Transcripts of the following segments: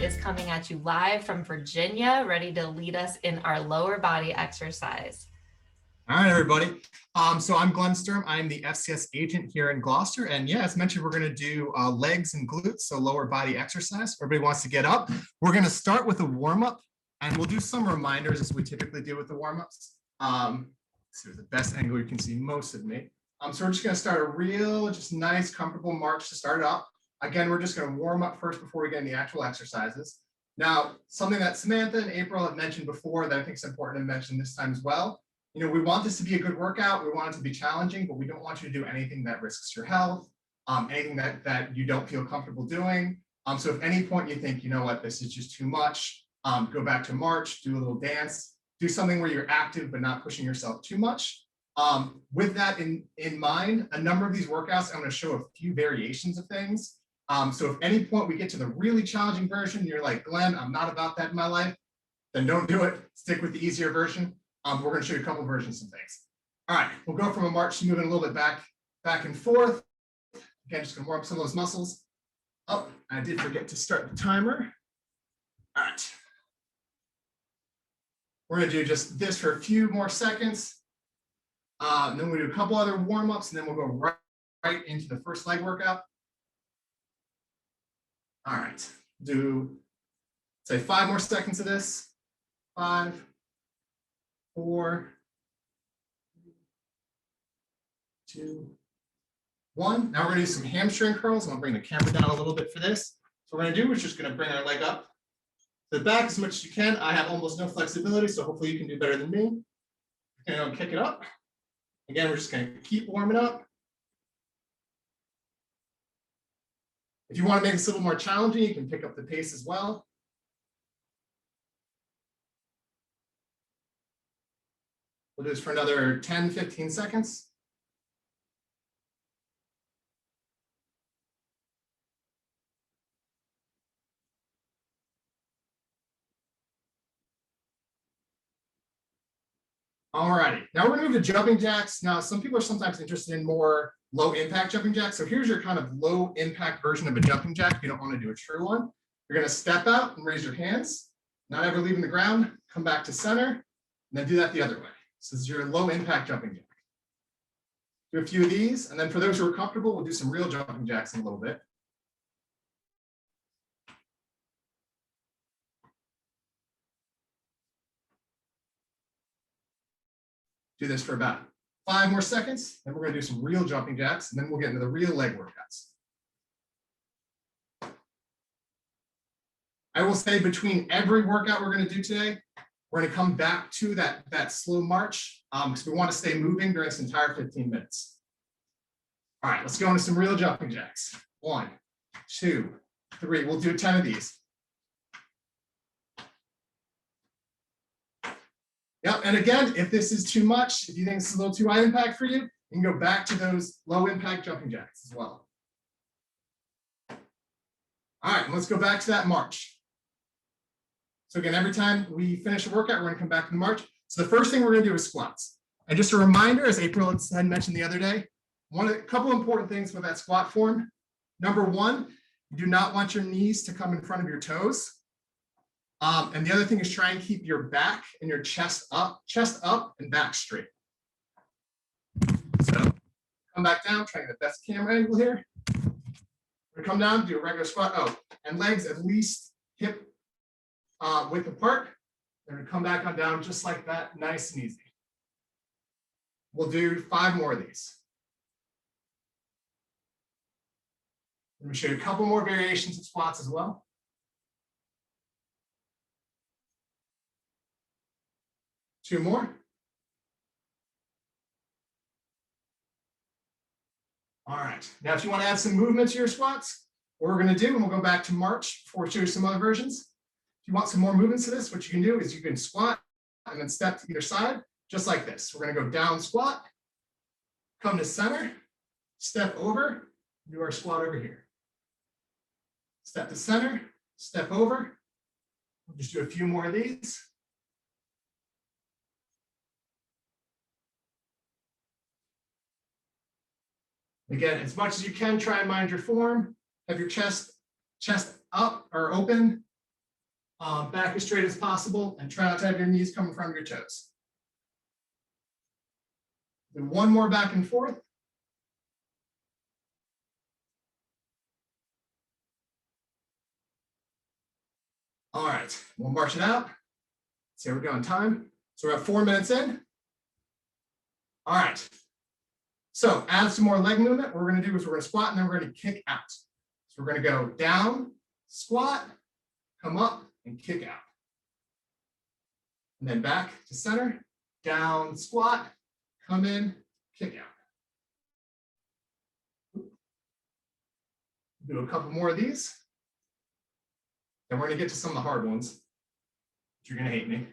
is coming at you live from Virginia, ready to lead us in our lower body exercise. All right, everybody. So I'm Glenn Sturm. I'm the FCS agent here in Gloucester. And yeah, as mentioned, we're going to do legs and glutes, so lower body exercise. Everybody wants to get up. We're going to start with a warm-up, and we'll do some reminders as we typically do with the warm-ups. So the best angle you can see most of me. So we're just going to start a real, just nice, comfortable march to start it up. Again, we're just going to warm up first before we get into the actual exercises. Now, something that Samantha and April have mentioned before that I think is important to mention this time as well. You know, we want this to be a good workout. We want it to be challenging, but we don't want you to do anything that risks your health, anything that you don't feel comfortable doing. So if any point you think, you know what, this is just too much, go back to march, do a little dance, do something where you're active but not pushing yourself too much. With that in mind, a number of these workouts, I'm going to show a few variations of things. So if any point we get to the really challenging version, you're like, Glenn, I'm not about that in my life, then don't do it. Stick with the easier version. We're going to show you a couple of versions of things. All right, we'll go from a march to moving a little bit back and forth. Again, just going to warm up some of those muscles. Oh, I did forget to start the timer. All right. We're going to do just this for a few more seconds. Then we'll do a couple other warm-ups, and then we'll go right into the first leg workout. All right, do, say 5 more seconds of this. 5, 4, 2, 1. Now we're going to do some hamstring curls. I'll bring the camera down a little bit for this. So what we're going to do is just going to bring our leg up to the back as much as you can. I have almost no flexibility, so hopefully you can do better than me. You're going to kick it up. Again, we're just going to keep warming up. If you want to make this a little more challenging, you can pick up the pace as well. We'll do this for another 10, 15 seconds. All righty, now we're going to move to jumping jacks. Now, some people are sometimes interested in more low impact jumping jacks. So here's your kind of low impact version of a jumping jack. If you don't want to do a true one, you're going to step out and raise your hands, not ever leaving the ground, come back to center, and then do that the other way. So this is your low impact jumping jack. Do a few of these, and then for those who are comfortable, we'll do some real jumping jacks in a little bit. Do this for about 5 more seconds, then we're going to do some real jumping jacks, and then we'll get into the real leg workouts. I will say between every workout we're going to do today, we're going to come back to that slow march because we want to stay moving during this entire 15 minutes. All right, let's go into some real jumping jacks. 1, 2, 3. We'll do 10 of these. Yep, and again, if this is too much, if you think it's a little too high impact for you, you can go back to those low impact jumping jacks as well. All right, let's go back to that march. So again, every time we finish a workout, we're going to come back to the march. So the first thing we're going to do is squats. And just a reminder, as April had mentioned the other day, a couple important things with that squat form. Number 1, you do not want your knees to come in front of your toes. And the other thing is try and keep your back and your chest up and back straight. So come back down, trying the best camera angle here. We're come down, do a regular squat. Oh, and legs at least hip width apart. We're going to come back on down just like that, nice and easy. We'll do 5 more of these. Let me show you a couple more variations of squats as well. Two more. All right, now if you want to add some movement to your squats, what we're going to do, and we'll go back to march before we show you some other versions. If you want some more movements to this, what you can do is you can squat and then step to either side, just like this. We're going to go down squat, come to center, step over, do our squat over here. Step to center, step over. We'll just do a few more of these. Again, as much as you can, try and mind your form. Have your chest up or open. Back as straight as possible and try not to have your knees come in front of your toes. Do one more back and forth. All right, we'll march it out. See how we go on time. So we're at 4 minutes in. All right. So add some more leg movement. What we're going to do is we're going to squat and then we're going to kick out. So we're going to go down, squat, come up, and kick out. And then back to center, down, squat, come in, kick out. Do a couple more of these. Then we're going to get to some of the hard ones. You're going to hate me.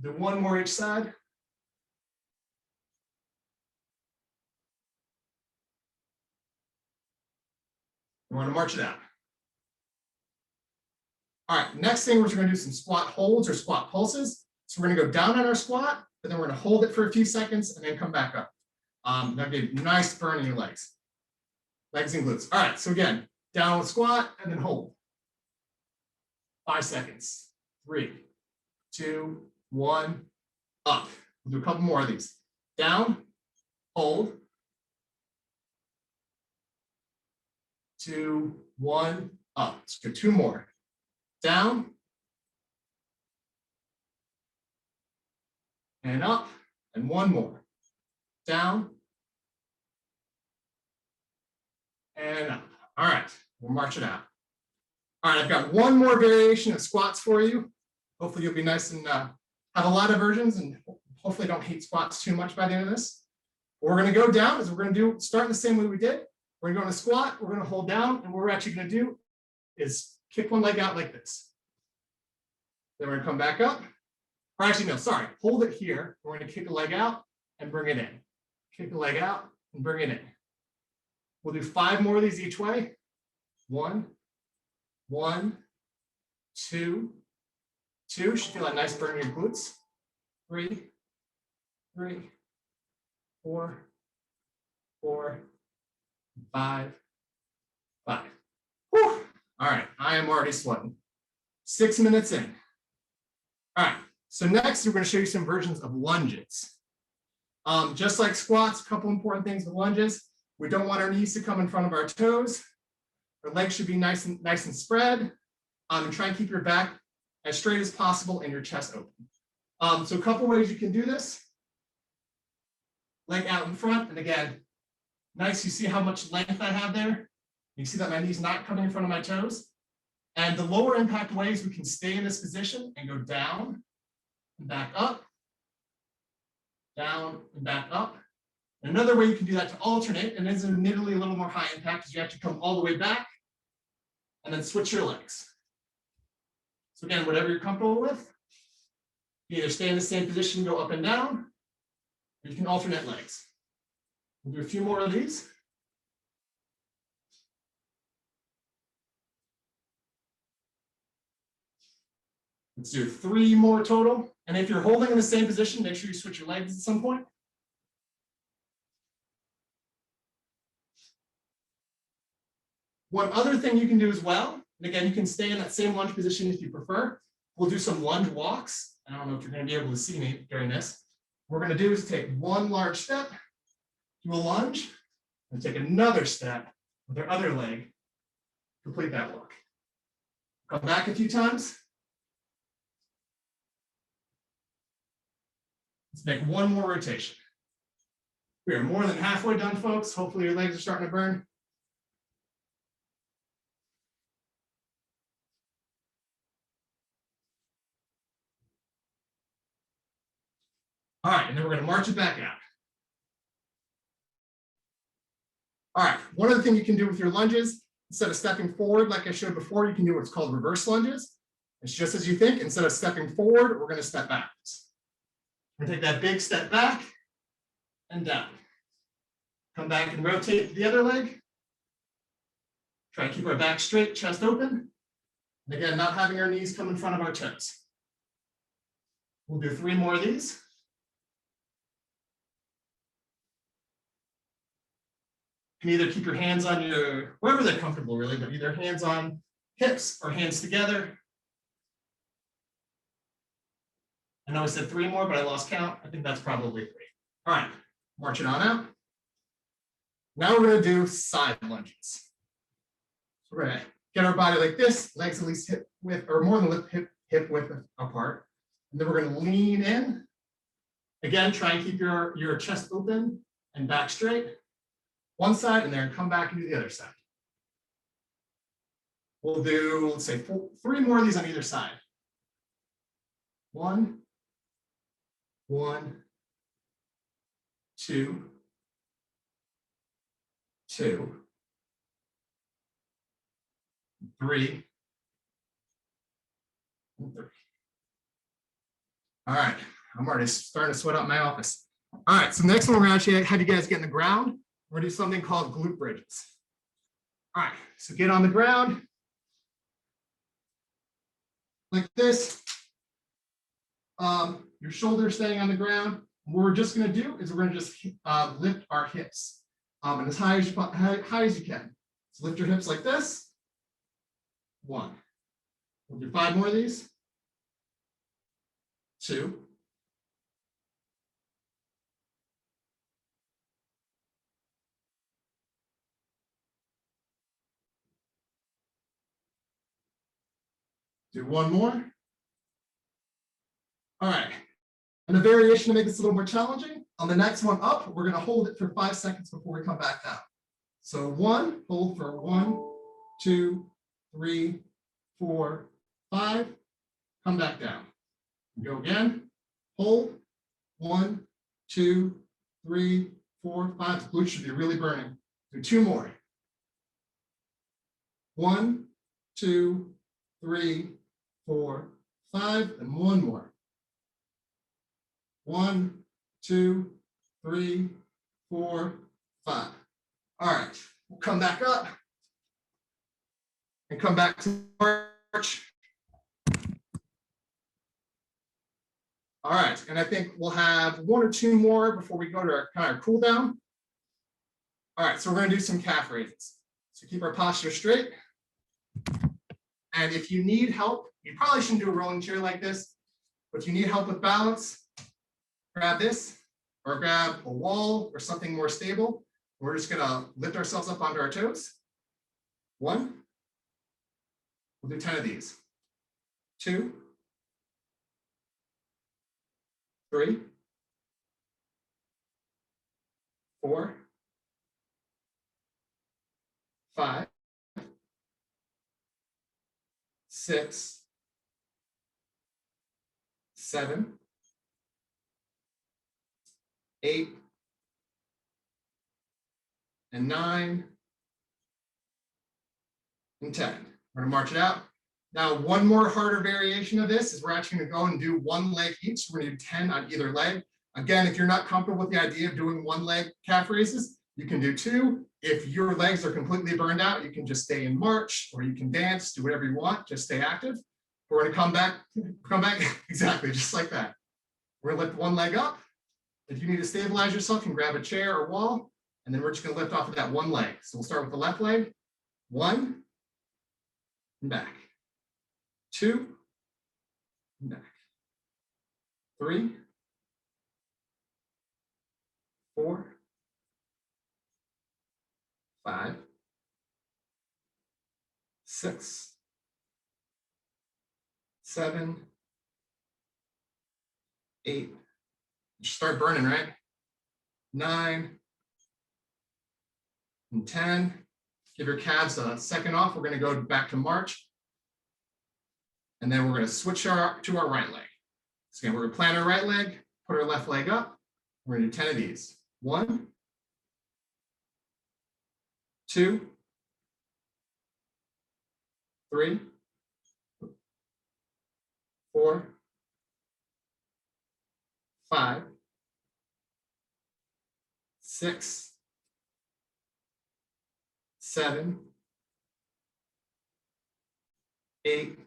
Do one more each side. We're going to march it out. All right, next thing we're going to do some squat holds or squat pulses. So we're going to go down on our squat, but then we're going to hold it for a few seconds and then come back up. That'll be a nice burn in your legs. Legs and glutes. All right, so again, down squat and then hold. 5 seconds. 3, 2, 1, up. We'll do a couple more of these. Down, hold. 2, 1, up. Let's go 2 more. Down. And up. And 1 more. Down. And up. All right, we'll march it out. All right, I've got one more variation of squats for you. Hopefully you'll be nice and have a lot of versions and hopefully don't hate squats too much by the end of this. What we're going to go down is we're going to do, start the same way we did. We're going to go in a squat, we're going to hold down, and what we're actually going to do is kick one leg out like this. Then we're going to come back up. Or actually, no, sorry, hold it here. We're going to kick a leg out and bring it in. Kick a leg out and bring it in. We'll do 5 more of these each way. 1, 1, 2, 2. Should feel a nice burn in your glutes. 3, 3, 4, 4, 5, 5. Whew. All right, I am already sweating. 6 minutes in. All right, so next we're going to show you some versions of lunges. Just like squats, a couple important things with lunges. We don't want our knees to come in front of our toes. Our legs should be nice and spread. And try and keep your back as straight as possible and your chest open. So a couple ways you can do this. Leg out in front, and again, nice. You see how much length I have there? You see that my knee's not coming in front of my toes. And the lower impact ways we can stay in this position and go down and back up, down and back up. Another way you can do that to alternate, and is admittedly a little more high impact, is you have to come all the way back and then switch your legs. So again, whatever you're comfortable with, you either stay in the same position, go up and down, or you can alternate legs. We'll do a few more of these. Let's do 3 more total. And if you're holding in the same position, make sure you switch your legs at some point. One other thing you can do as well, and again, you can stay in that same lunge position if you prefer. We'll do some lunge walks. I don't know if you're going to be able to see me during this. What we're going to do is take one large step, do a lunge, and take another step with our other leg, complete that walk. Come back a few times. Let's make one more rotation. We are more than halfway done, folks. Hopefully your legs are starting to burn. All right, and then we're going to march it back out. All right, one other thing you can do with your lunges, instead of stepping forward like I showed before, you can do what's called reverse lunges. It's just as you think. Instead of stepping forward, we're going to step backwards. We're going to take that big step back and down. Come back and rotate the other leg. Try to keep our back straight, chest open. And again, not having our knees come in front of our toes. We'll do 3 more of these. can either keep your hands on your, wherever they're comfortable really, but either hands on hips or hands together. I know I said 3 more, but I lost count. I think that's probably 3. All right, march it on out. Now we're going to do side lunges. So we're going to get our body like this, legs at least hip width or more than hip width apart. And then we're going to lean in. Again, try and keep your chest open and back straight. One side, and then come back and do the other side. We'll do, let's say, 3 more of these on either side. 1, 2, 2, 3, and 3. All right, I'm already starting to sweat out my office. All right, so next one we're going to actually have you guys get in the ground. We're going to do something called glute bridges. All right, so get on the ground like this. Your shoulders staying on the ground. What we're just going to do is we're going to just lift our hips and as high as you can. So lift your hips like this. 1. We'll do 5 more of these. 2. 1 more. All right. And a variation to make this a little more challenging. On the next one up, we're going to hold it for 5 seconds before we come back down. So 1, hold for 1, 2, 3, 4, 5. Come back down. Go again. Hold. 1, 2, 3, 4, 5. The glutes should be really burning. Do 2 more. 1, 2, 3, 4, 5, and 1 more. 1, 2, 3, 4, 5. All right, we'll come back up and come back to march. All right, and I think we'll have 1 or 2 more before we go to our kind of cool down. All right, so we're going to do some calf raises. So keep our posture straight. And if you need help, you probably shouldn't do a rolling chair like this, but if you need help with balance, grab this or grab a wall or something more stable. We're just going to lift ourselves up onto our toes. 1. We'll do 10 of these. 2, 3, 4, 5, 6, 7, 8, and 9, and 10. We're going to march it out. Now, one more harder variation of this is we're actually going to go and do 1 leg each. We're going to do 10 on either leg. Again, if you're not comfortable with the idea of doing 1 leg calf raises, you can do 2. If your legs are completely burned out, you can just stay in march, or you can dance, do whatever you want, just stay active. We're going to come back, exactly, just like that. We're going to lift 1 leg up. If you need to stabilize yourself, you can grab a chair or wall, and then we're just going to lift off of that 1 leg. So we'll start with the left leg. 1, and back. 2, and back. 3, 4, 5, 6, 7, 8. Start burning, right? 9, and 10. Give your calves a second off. We're going to go back to march. And then we're going to switch to our right leg. So again, we're going to plant our right leg, put our left leg up. We're going to do 10 of these. 1, 2, 3, 4, 5, 6, 7, 8,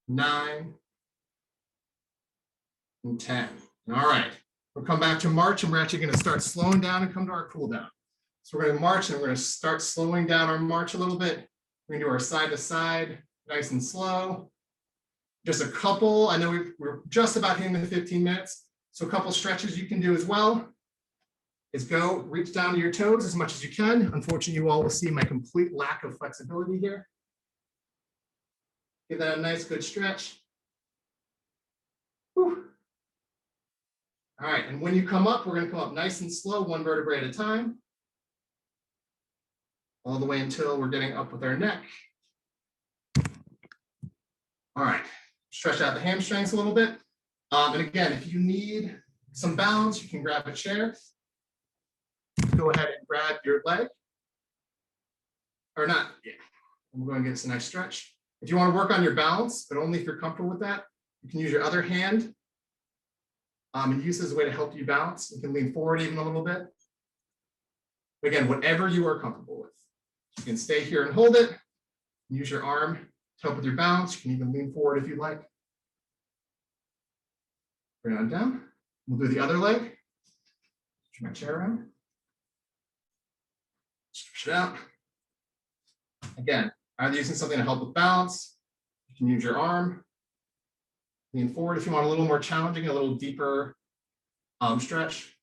9, and 10. All right, We'll come back to march and we're actually going to start slowing down and come to our cool down. So we're going to march and we're going to start slowing down our march a little bit. We're going to do our side to side, nice and slow. Just a couple, I know we're just about hitting the 15 minutes. So a couple stretches you can do as well is go reach down to your toes as much as you can. Unfortunately, you all will see my complete lack of flexibility here. Give that a nice good stretch. Whew. All right, and when you come up, we're going to come up nice and slow, one vertebrae at a time, all the way until we're getting up with our neck. All right, stretch out the hamstrings a little bit. And again, if you need some balance, you can grab a chair. Go ahead and grab your leg. Or not, yeah. We're going to get us a nice stretch. If you want to work on your balance, but only if you're comfortable with that, you can use your other hand and use this as a way to help you balance. You can lean forward even a little bit. Again, whatever you are comfortable with. You can stay here and hold it. Use your arm to help with your balance. You can even lean forward if you like. Bring it on down. We'll do the other leg. Turn my chair around. Stretch it out. Again, either using something to help with balance. You can use your arm. Lean forward if you want a little more challenging, a little deeper stretch.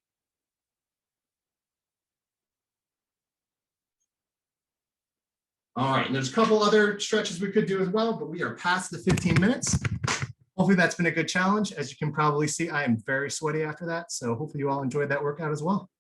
All right, and there's a couple other stretches we could do as well, but we are past the 15 minutes. Hopefully that's been a good challenge. As you can probably see, I am very sweaty after that. So hopefully you all enjoyed that workout as well.